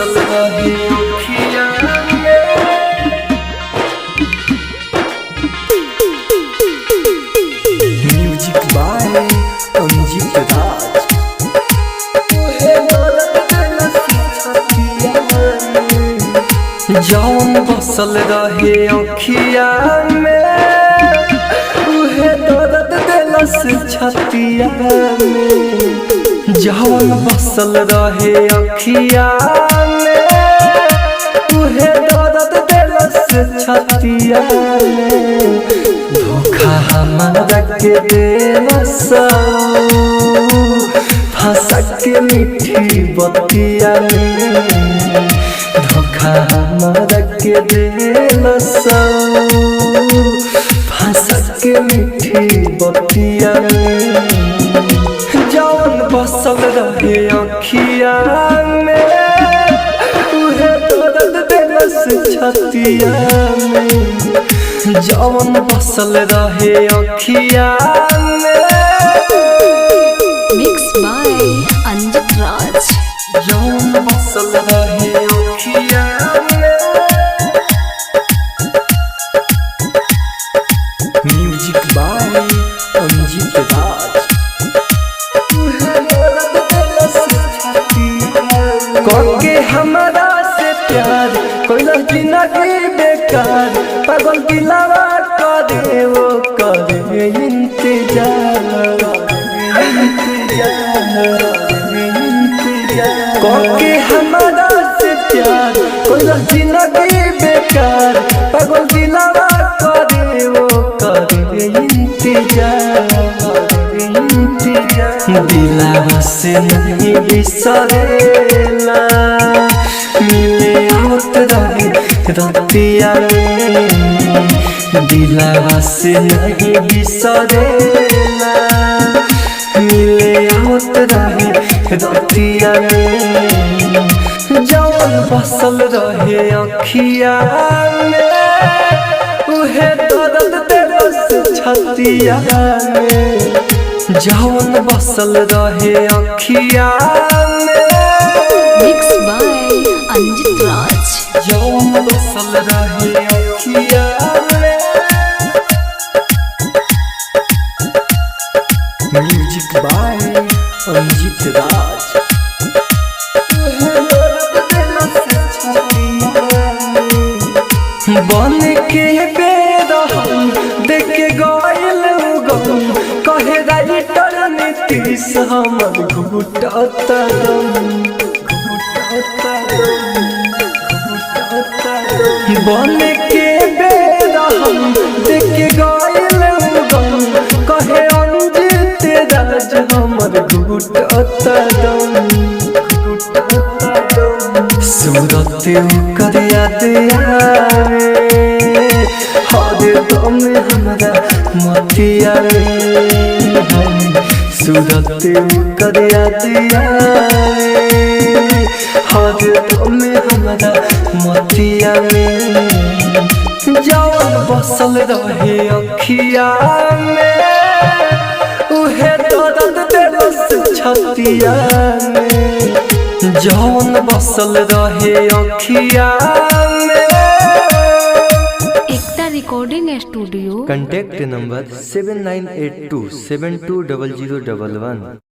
बसल रहे अखिया में। म्यूजिक बाय अंजित राज। जौन बसल रहे अखिया में उहे दर्द दिलस छतिया में। जौन बसल रहे अखिया में उहे दर्द दिलस छतिया में। धोखा हमारा के देलस फंसा के मीठी बतिया में। धोखा हमारा के देलस फंसा के मीठी बतिया में। जौन बसल रहे अखिया में उहे दर्द दिलस छतिया में। जौन बसल रहे अखिया में। मिक्स बाय अंजित राज। जौन बसल रहे अखिया में। म्यूजिक बाय अंजित राज। करके हमारा से प्यार कोई जिंदगी बेकार। पागल दिलावा करे वो करे इंतजार। करके हमारा से प्यार कोई जिंदगी बेकार। पागल दिलावा करे वो करे इंतजार। दिलावा से नहीं बिसरेला मिले होत रहे रतिया में। दिलावा से नहीं बिसरेला मिले होत रहे रतिया में। जौन बसल रहे अखिया में उहे दर्द दिलस छतिया में। जौन बसल रहे अखिया में। मिक्स बाय अंजित राज। जौन बसल रहे अखिया में। म्यूजिक बाय अंजित राज। बन के बेरहम देख के गइल गम कहे राइटर नीतीश हमर घुटत दम। बन के बेरहम देख के गइल गम कहे अंजित राज हमर घुटत दम। सूरत ओकर याद आवे हर दम हमरा मतिया में। सूरत ओकर याद आवे हर दम हमरा मतिया में। जौन बसल रहे अखिया में उहे दर्द दिलस छतिया में। जौन बसल रहे अखिया में। एकता रिकॉर्डिंग स्टूडियो। Contact number 7982720011।